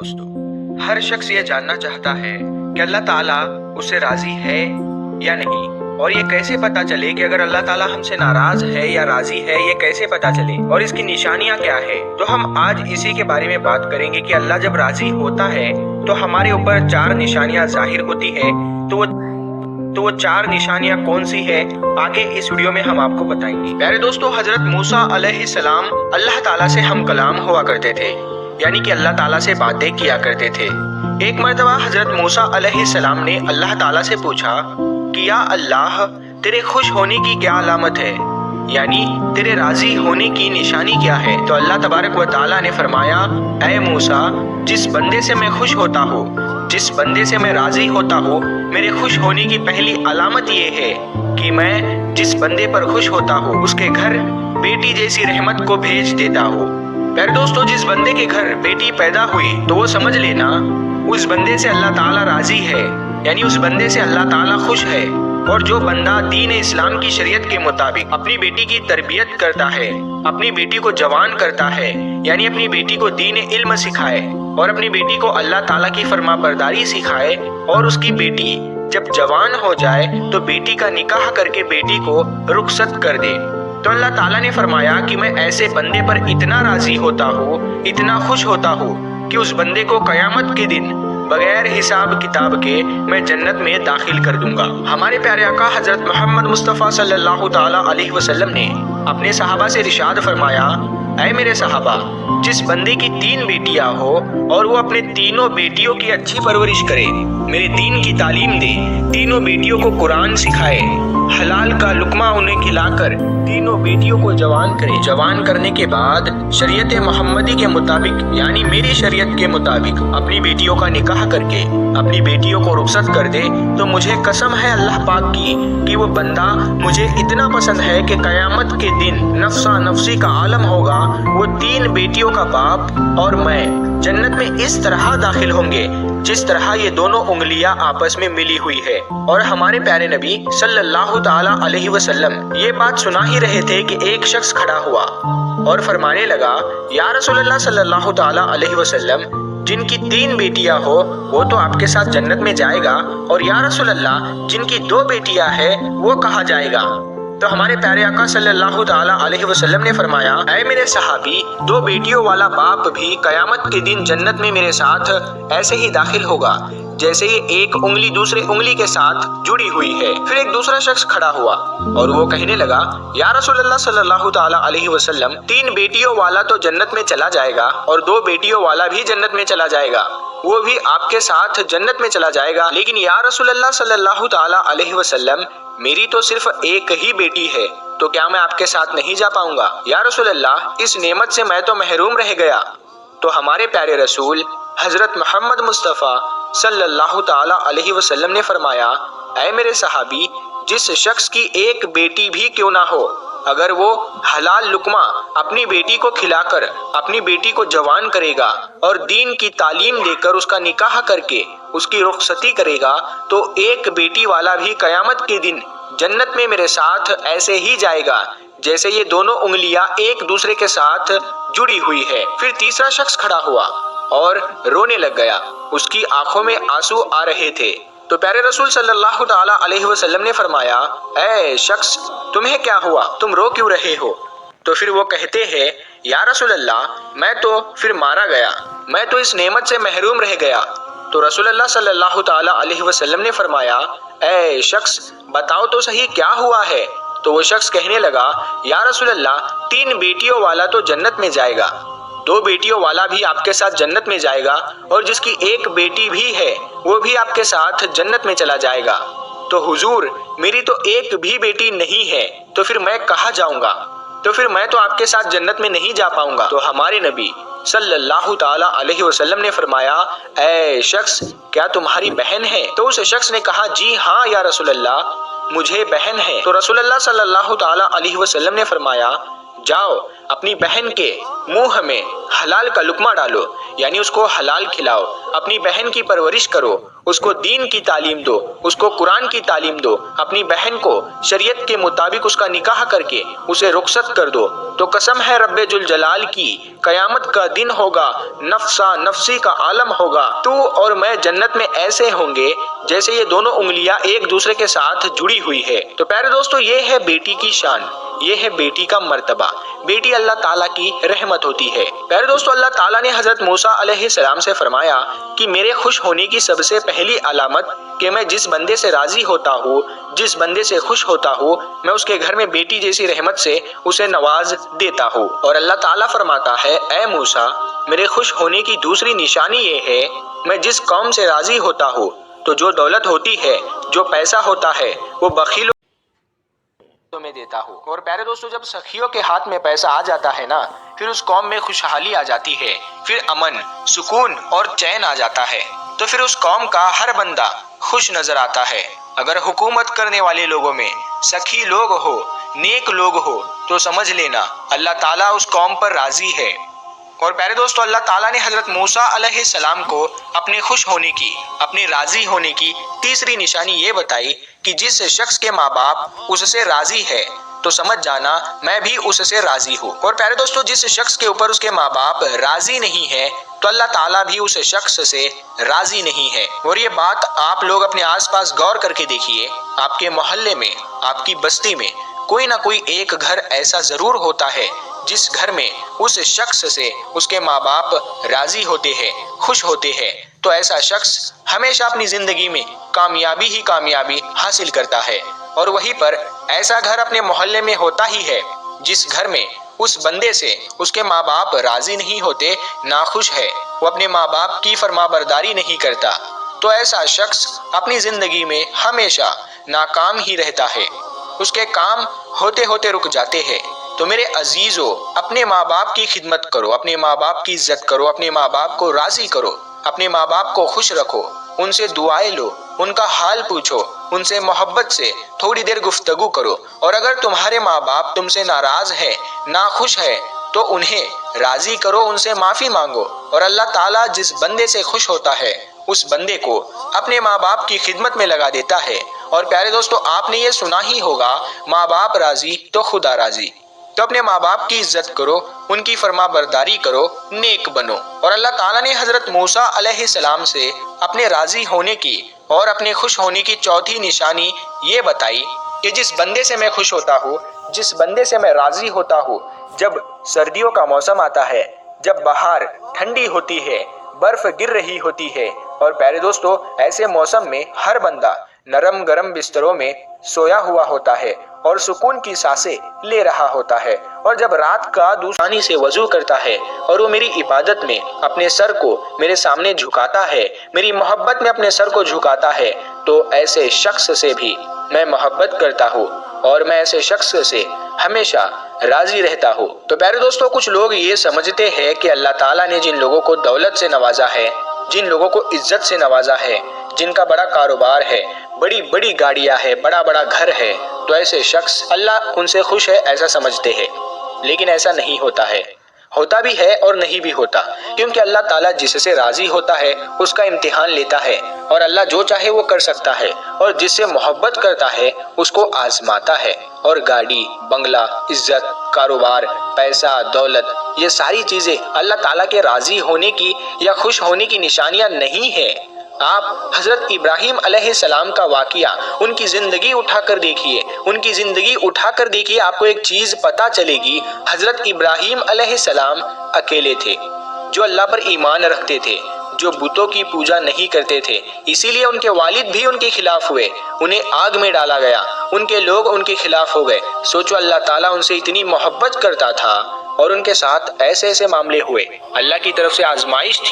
दोस्तों, हर शख्स ये जानना चाहता है कि अल्लाह ताला उससे राजी है या नहीं, और ये कैसे पता चले कि अगर अल्लाह ताला हमसे नाराज है या राजी है, ये कैसे पता चले और इसकी निशानियां क्या है। तो हम आज इसी के बारे में बात करेंगे कि अल्लाह जब राजी होता है तो हमारे ऊपर 4 निशानियां जाहिर होती है। तो वो 4 निशानियां कौन सी है, आगे इस वीडियो में हम आपको बताएंगे। प्यारे दोस्तों, हजरत मूसा अलैहिस्सलाम अल्लाह ताला से हम कलाम हुआ करते थे, यानी कि अल्लाह ताला से बातें किया करते थे। एक मर्तबा हजरत मूसा अलैहिस्सलाम ने अल्लाह ताला से पूछा कि या अल्लाह, तेरे खुश होने की क्या अलामत है, यानी तेरे राजी होने की निशानी क्या है। तो अल्लाह तबारक व ताला ने फरमाया, ऐ मूसा, जिस बंदे से मैं खुश होता हूँ, जिस बंदे से मैं राजी होता हूँ, मेरे खुश होने की पहली अलामत ये है कि मैं जिस बंदे पर खुश होता हूँ उसके घर बेटी जैसी रहमत को भेज देता हूँ। प्यारे दोस्तों, जिस बंदे के घर बेटी पैदा हुई तो वो समझ लेना उस बंदे से अल्लाह ताला राजी है, यानी उस बंदे से अल्लाह ताला खुश है। और जो बंदा दीन इस्लाम की शरीयत के मुताबिक अपनी बेटी की तरबियत करता है, अपनी बेटी को जवान करता है, यानी अपनी बेटी को दीन इल्म सिखाए और अपनी बेटी को अल्लाह ताला की फरमाबरदारी सिखाए, और उसकी बेटी जब जवान हो जाए तो बेटी का निकाह करके बेटी को रुखसत कर दे, तो अल्लाह ताला ने फरमाया कि मैं ऐसे बंदे पर इतना राजी होता हूँ, इतना खुश होता हूँ कि उस बंदे को कयामत के दिन बगैर हिसाब किताब के मैं जन्नत में दाखिल कर दूंगा। हमारे प्यारे आका हजरत मोहम्मद मुस्तफ़ा सल्लल्लाहु ताला अलैहि वसल्लम ने अपने सहाबा से इरशाद फरमाया, ऐ मेरे सहाबा, जिस बंदे की 3 बेटियां हो और वो अपने तीनों बेटियों की अच्छी परवरिश करे, मेरे दीन की तालीम दे, तीनों बेटियों को कुरान सिखाए, हलाल का लुकमा उन्हें खिलाकर तीनों बेटियों को जवान करे, जवान करने के बाद शरीयत मोहम्मदी के मुताबिक, यानी मेरी शरीयत के मुताबिक अपनी बेटियों का निकाह करके अपनी बेटियों को रुखसत कर दे, तो मुझे कसम है अल्लाह पाक की कि वो बंदा मुझे इतना पसंद है कि कयामत के दिन नफ्सा नफ्सी का आलम होगा। वो 3 बेटियों का बाप और मैं जन्नत में इस तरह दाखिल होंगे जिस तरह ये दोनों उंगलियां आपस में मिली हुई है। और हमारे प्यारे नबी सल्लल्लाहु ताला अलैहि वसल्लम ये बात सुना ही रहे थे कि एक शख्स खड़ा हुआ और फरमाने लगा, या रसूलल्लाह सल्लल्लाहु ताला अलैहि वसल्लम, जिनकी 3 बेटियां हो वो तो आपके साथ जन्नत में जाएगा, और या रसूलल्लाह, जिनकी 2 बेटियां है वो कहाँ जाएगा। तो हमारे प्यारे आका सल्लल्लाहु ताला अलैहि वसल्लम ने फरमाया, ऐ मेरे सहाबी, 2 बेटियों वाला बाप भी कयामत के दिन जन्नत में मेरे साथ ऐसे ही दाखिल होगा जैसे ये एक उंगली दूसरे उंगली के साथ जुड़ी हुई है। फिर एक दूसरा शख्स खड़ा हुआ और वो कहने लगा, या रसूलल्लाह सल्लल्लाहु ताला अलैहि वसल्लम, 3 बेटियों वाला तो जन्नत में चला जाएगा और 2 बेटियों वाला भी जन्नत में चला जाएगा, वो भी आपके साथ जन्नत में चला जाएगा, लेकिन या रसूलल्लाह सल्लल्लाहु ताला अलैहि वसल्लम, मेरी तो सिर्फ एक ही बेटी है, तो क्या मैं आपके साथ नहीं जा पाऊंगा। या रसूलल्लाह, इस नेमत से मैं तो महरूम रह गया। तो हमारे प्यारे रसूल हजरत मोहम्मद मुस्तफ़ा सल्लल्लाहु ताला अलैहि वसल्लम ने फरमाया, ऐ मेरे सहाबी, जिस शख्स की एक बेटी भी क्यों ना हो, अगर वो हलाल लुकमा अपनी बेटी को खिलाकर अपनी बेटी को जवान करेगा और दीन की तालीम देकर उसका निकाह करके उसकी रुखसती करेगा, तो एक बेटी वाला भी कयामत के दिन जन्नत में मेरे साथ ऐसे ही जाएगा जैसे ये दोनों उंगलियां एक दूसरे के साथ जुड़ी हुई है। फिर तीसरा शख्स खड़ा हुआ और रोने लग गया, उसकी आंखों में आंसू आ रहे थे। तो प्यारे रसूल सल्लल्लाहु ताला अलैहि वसल्लम ने फरमाया, ऐ शख्स, तुम्हें क्या हुआ, तुम रो क्यों रहे हो। तो फिर वो कहते हैं, या रसूलल्लाह, मैं तो फिर मारा गया, मैं तो इस नेमत से महरूम रह गया। तो रसूलल्लाह सल्लल्लाहु ताला अलैहि वसल्लम ने फरमाया, ऐ शख्स, बताओ तो सही क्या हुआ है। तो वो शख्स कहने लगा, या रसूलल्लाह, 3 बेटियों वाला तो जन्नत में जाएगा, 2 बेटियों वाला भी आपके साथ जन्नत में जाएगा, और जिसकी एक बेटी भी है वो भी आपके साथ जन्नत में चला जाएगा। तो हुजूर, मेरी तो एक भी बेटी नहीं है, तो फिर मैं कहाँ जाऊंगा, तो फिर मैं तो आपके साथ जन्नत में नहीं जा पाऊंगा। तो हमारे नबी सल्लल्लाहु ताला अलैहि वसल्लम ने फरमाया, ऐ शख्स, क्या तुम्हारी बहन है। तो उस शख्स ने कहा, जी हाँ या रसूलल्लाह, मुझे बहन है। तो रसूलल्लाह सल्लल्लाहु ताला अलैहि वसल्लम ने फरमाया, जाओ اپنی بہن کے منہ میں حلال کا لقمہ ڈالو، یعنی اس کو حلال کھلاؤ، اپنی بہن کی پرورش کرو، اس کو دین کی تعلیم دو، اس کو قرآن کی تعلیم دو، اپنی بہن کو شریعت کے مطابق اس کا نکاح کر کے اسے رخصت کر دو، تو قسم ہے رب ذوالجلال کی، قیامت کا دن ہوگا، نفسا نفسی کا عالم ہوگا، تو اور میں جنت میں ایسے ہوں گے جیسے یہ دونوں انگلیاں ایک دوسرے کے ساتھ جڑی ہوئی ہے۔ تو پیارے دوستو، یہ ہے بیٹی کی شان، یہ ہے بیٹی کا مرتبہ، بیٹی اللہ تعالیٰ کی رحمت ہوتی ہے۔ پیارے دوستو، اللہ تعالیٰ نے حضرت موسیٰ علیہ السلام سے فرمایا کہ میرے خوش ہونے کی سب سے پہلی علامت کہ میں جس بندے سے راضی ہوتا ہوں، جس بندے سے خوش ہوتا ہوں، میں اس کے گھر میں بیٹی جیسی رحمت سے اسے نواز دیتا ہوں۔ اور اللہ تعالیٰ فرماتا ہے، اے موسیٰ، میرے خوش ہونے کی دوسری نشانی یہ ہے، میں جس قوم سے راضی ہوتا ہوں تو جو دولت ہوتی ہے، جو پیسہ ہوتا ہے، وہ بخیل میں دیتا ہوں۔ اور پیارے دوستو، جب سخیوں کے ہاتھ میں پیسہ آ جاتا ہے نا، پھر اس قوم میں خوشحالی آ جاتی ہے، پھر امن، سکون اور چین آ جاتا ہے، تو پھر اس قوم کا ہر بندہ خوش نظر آتا ہے۔ اگر حکومت کرنے والے لوگوں میں سخی لوگ ہو، نیک لوگ ہو، تو سمجھ لینا اللہ تعالیٰ اس قوم پر راضی ہے۔ اور پیارے دوستو، اللہ تعالیٰ نے حضرت موسیٰ علیہ السلام کو اپنے خوش ہونے کی، اپنے راضی ہونے کی تیسری نشانی یہ بتائی کہ جس شخص کے ماں باپ اس سے راضی ہے تو سمجھ جانا میں بھی اس سے راضی ہوں۔ اور پیارے دوستو، جس شخص کے اوپر اس کے ماں باپ راضی نہیں ہے تو اللہ تعالیٰ بھی اس شخص سے راضی نہیں ہے۔ اور یہ بات آپ لوگ اپنے آس پاس غور کر کے دیکھیے، آپ کے محلے میں، آپ کی بستی میں کوئی نہ کوئی ایک گھر ایسا ضرور ہوتا ہے جس گھر میں اس شخص سے اس کے ماں باپ راضی ہوتے ہیں، خوش ہوتے ہیں، تو ایسا شخص ہمیشہ اپنی زندگی میں کامیابی ہی کامیابی حاصل کرتا ہے۔ اور وہیں پر ایسا گھر اپنے محلے میں ہوتا ہی ہے جس گھر میں اس بندے سے اس کے ماں باپ راضی نہیں ہوتے، ناخوش ہے، وہ اپنے ماں باپ کی فرما برداری نہیں کرتا، تو ایسا شخص اپنی زندگی میں ہمیشہ ناکام ہی رہتا ہے، اس کے کام ہوتے ہوتے رک جاتے ہیں۔ تو میرے عزیزو، اپنے ماں باپ کی خدمت کرو، اپنے ماں باپ کی عزت کرو، اپنے ماں باپ کو راضی کرو، اپنے ماں باپ کو خوش رکھو، ان سے دعائیں لو، ان کا حال پوچھو، ان سے محبت سے تھوڑی دیر گفتگو کرو، اور اگر تمہارے ماں باپ تم سے ناراض ہے، ناخوش ہے، تو انہیں راضی کرو، ان سے معافی مانگو۔ اور اللہ تعالیٰ جس بندے سے خوش ہوتا ہے اس بندے کو اپنے ماں باپ کی خدمت میں لگا دیتا ہے۔ اور پیارے دوستو، آپ نے یہ سنا ہی ہوگا، ماں باپ راضی تو خدا راضی۔ تو اپنے ماں باپ کی عزت کرو، ان کی فرما برداری کرو، نیک بنو۔ اور اللہ تعالیٰ نے حضرت موسیٰ علیہ السلام سے اپنے راضی ہونے کی اور اپنے خوش ہونے کی چوتھی نشانی یہ بتائی کہ جس بندے سے میں خوش ہوتا ہوں، جس بندے سے میں راضی ہوتا ہوں، جب سردیوں کا موسم آتا ہے، جب بہار ٹھنڈی ہوتی ہے، برف گر رہی ہوتی ہے، اور پیارے دوستو، ایسے موسم میں ہر بندہ نرم گرم بستروں میں سویا ہوا ہوتا ہے اور سکون کی سانسیں لے رہا ہوتا ہے، اور جب رات کا دوسانی سے وضو کرتا ہے اور وہ میری عبادت میں اپنے سر کو میرے سامنے جھکاتا ہے، میری محبت میں اپنے سر کو جھکاتا ہے، تو ایسے شخص سے بھی میں محبت کرتا ہوں اور میں ایسے شخص سے ہمیشہ راضی رہتا ہوں۔ تو پیارے دوستو، کچھ لوگ یہ سمجھتے ہیں کہ اللہ تعالیٰ نے جن لوگوں کو دولت سے نوازا ہے، جن لوگوں کو عزت سے نوازا ہے، جن کا بڑا کاروبار ہے، بڑی بڑی گاڑیاں ہے، بڑا بڑا گھر ہے، تو ایسے شخص اللہ ان سے خوش ہے ایسا سمجھتے ہیں، لیکن ایسا نہیں ہوتا ہے، ہوتا بھی ہے اور نہیں بھی ہوتا، کیونکہ اللہ تعالیٰ جس سے راضی ہوتا ہے اس کا امتحان لیتا ہے، اور اللہ جو چاہے وہ کر سکتا ہے، اور جس سے محبت کرتا ہے اس کو آزماتا ہے۔ اور گاڑی، بنگلہ، عزت، کاروبار، پیسہ، دولت، یہ ساری چیزیں اللہ تعالیٰ کے راضی ہونے کی یا خوش ہونے کی نشانیاں نہیں ہیں۔ آپ حضرت ابراہیم علیہ السلام کا واقعہ، ان کی زندگی اٹھا کر دیکھیے، ان کی زندگی اٹھا کر دیکھیے، آپ کو ایک چیز پتا چلے گی، حضرت ابراہیم علیہ السلام اکیلے تھے، جو اللہ پر ایمان رکھتے تھے، جو بتوں کی پوجا نہیں کرتے تھے، اسی لیے ان کے والد بھی ان کے خلاف ہوئے، انہیں آگ میں ڈالا گیا، ان کے لوگ ان کے خلاف ہو گئے۔ سوچو، اللہ تعالیٰ ان سے اتنی محبت کرتا تھا اور ان کے ساتھ ایسے ایسے معاملے ہوئے، اللہ کی طرف سے آزمائش تھی۔